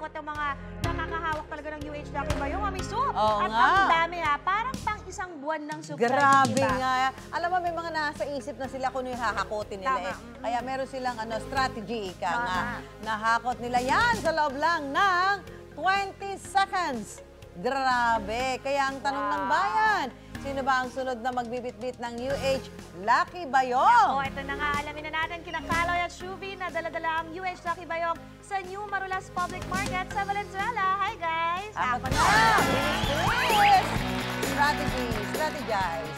at ang mga nakakahawak talaga ng UH Lucky Bayong, Mami Soup. Oo At nga. ang dami ha, parang pang isang buwan ng supply. Grabe diba? nga. Alam mo, may mga nasa isip na sila kung ano yung hahakotin nila Tama. eh. Kaya meron silang strategy, ika nga. Tama. Nahakot nila yan sa loob lang ng 20 seconds. Grabe. Kaya ang tanong ng bayan, sino ba ang sunod na magbibitbit ng UH Lucky Bayong? O, ito na nga, alamin na natin kina Kaloy at Shuvi na dala-dala ang UH Lucky Bayong sa New Marulas Public Market sa Valenzuela. Hi guys! Apat na! Strategy, strategize.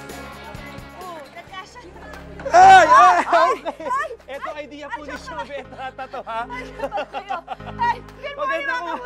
Oh, nagkasya. Ay! Okay! Ito idea po ni Shuvi Etrata to, ha? Ay, good morning Maganda mga po.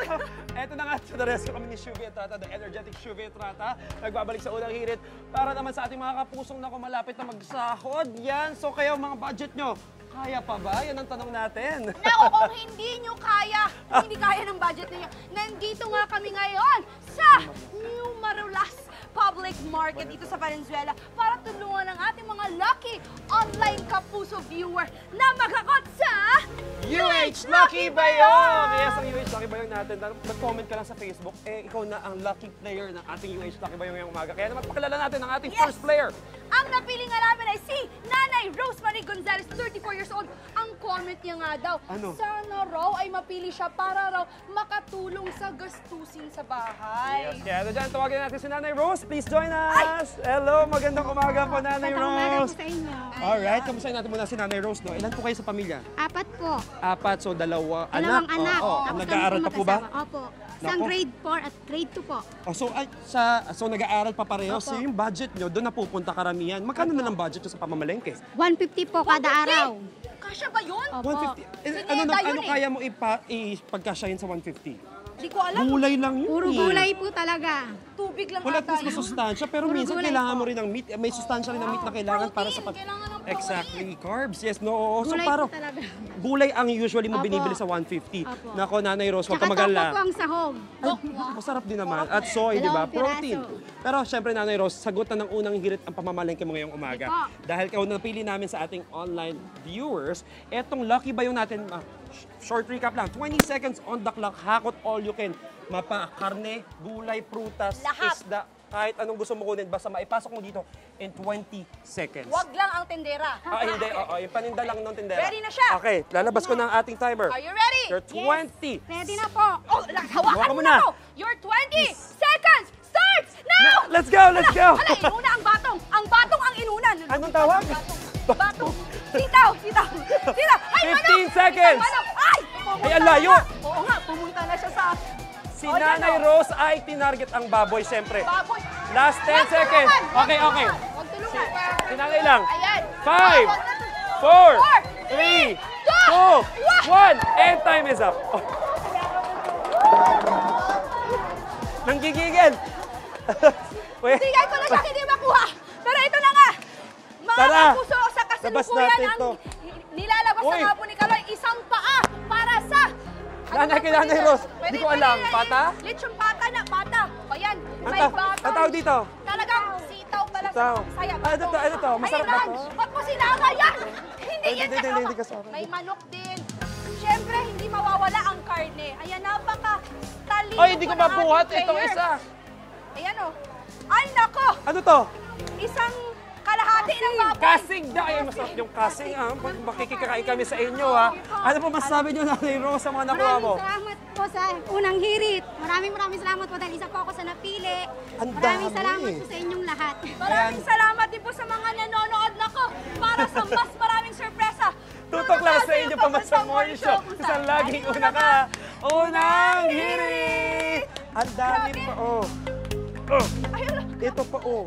Ito na nga, sa the rescue kami ni Shuvi Etrata, the energetic Shuvi Etrata. Nagbabalik sa unang hirit para naman sa ating mga kapusong na malapit na magsahod. Yan, so kayo mga budget nyo, kaya pa ba? Yan ang tanong natin. Naku, kung hindi nyo kaya, kung hindi kaya ng budget ninyo, nandito nga kami ngayon sa New Marulas Public Market dito sa Valenzuela para tulungan ang ating mga lucky online kapuso viewer na magkakot sa UH Lucky Bayong! Yes, ang UH Lucky Bayong natin. Nag-comment ka lang sa Facebook, ikaw na ang lucky player ng ating UH Lucky Bayong ngayong umaga. Kaya naman pakilala natin ang ating first player. Ang napili nga namin ay si Nanay Rosemary Gonzalez, 34 years old. Ang comment niya nga daw, Ano? sana raw ay mapili siya para raw makatulong sa gastusin sa bahay. Yes, kaya dyan, tawagin natin si Nanay Rose. Please join us! Hello, magandang umaga po, Nanay Rose. sa inyo. Alright, kamustahin natin muna si Nanay Rose. No? Ilan po kayo sa pamilya? Apat po. Apat, so dalawang Dalawang anak. Oo, Tapos nag-aaral kami pa po ba? magkasama. Opo. Isang Naku. grade 4 at grade 2 po. Oh, so nag-aaral pa pareho. Opo. So yung budget nyo, doon napupunta karamihan. Magkano na lang budget nyo sa pamamalengke? 150 po kada araw. Kasya ba yun? Opo. 150. Sineda Ano yun eh. kaya mo ipagkasyahin sa 150? Hindi ko alam. Gulay lang yun. Puro eh. gulay po talaga. Tubig lang Wala at ata least yun. masustansya, pero Puro minsan gulay kailangan po. mo rin ng meat. May sustansya rin ng meat na kailangan para sa Protein, kailangan ng protein. Exactly, carbs. Yes, no. So Gulay parang po talaga. gulay ang usually mo Opo. binibili sa 150. Opo. Nako, Nanay Rose, huwag Tsaka ka topo po mag-alala. ang sahog. Masarap din naman. At soy, di ba? Dalawang piraso. Protein. Pero syempre, Nanay Rose, sagutan ng unang hirit ang pamamalengke mo ngayong umaga. Opo. Dahil ikaw napili namin sa ating online viewers, etong Lucky Bayong natin, short recap lang, 20 seconds on the clock, hakot all you can. Mapa, karne, gulay, prutas, Lahat. isda, kahit anong gusto mo kunin, basta maipasok mo dito in 20 seconds. Wag lang ang tendera. Hindi. Oo, yung paninda lang ng tindera. Ready na siya. Okay, lalabas ko ng ating timer. Are you ready? Your 20. Ready na po. Oh, hawakan Hawakan mo mo na na. ako. Your 20 seconds starts now! Let's go, let's go! Hala, inuna ang batong. Ang batong ang inuna. Anong tawag? Batong. Sitaw, sitaw. Sitaw. Ay, 15 manok! seconds. Isang manok. Ay! pumunta Ay, ang layo. na. Oo nga, pumunta na siya sa Si Oh, yan, Nanay oh. Rose ay tinarget ang baboy, siyempre. baboy. Last 10 Wag seconds. tulungan. Okay, okay. Huwag tulungan. Si Nanay lang. Ayan. 5, 4, 3, 2, 1, and time is up. Oh. Nanggigigil. Wait. Bigay ko na siya, hindi makuha. Pero ito na nga. Mga Tara. kapuso sa Labas kasalukuyan natin ang to. nilalabas Uy. ng apo ni Kaloy, isang paa para sa... Nanay, ba kay Nanay pwede Rose. na? Di ko alam. yan. Pata? Lechon pata na, pata. O yan, may Ang batong. tawag dito? Talagang sitaw pala Sitaw. sa saya. Ah, ano to? Masarap ba to? Ba't mo sinama yan? Hindi Ay, yan hindi, kasama. hindi kasama. May manok din. Siyempre, hindi mawawala ang karne. Ayan, napaka-talino Ay, hindi ko po ng mabuhat. ating Itong player. isa. Ayan o. Ay, nako! Ano to? Isang kalahati ng baboy. Kasing da. Ay, masarap yung kasing. Makikikain kami sa inyo, ha? Ano po masasabi nyo, Nanay Rose, sa mga nakuha mo? Maraming salamat po sa unang hirit. Maraming salamat po dahil isa po ako sa napili. Ang Maraming dami. salamat po sa inyong lahat. Maraming salamat din po sa mga nanonood nako para sa mas maraming sorpresa. Tutok lang sa inyo pa sa morning show. Isang laging una ka. Unang hirit! Ang dami Grabe. pa, oh. Oh, Ayun. ito pa, oh.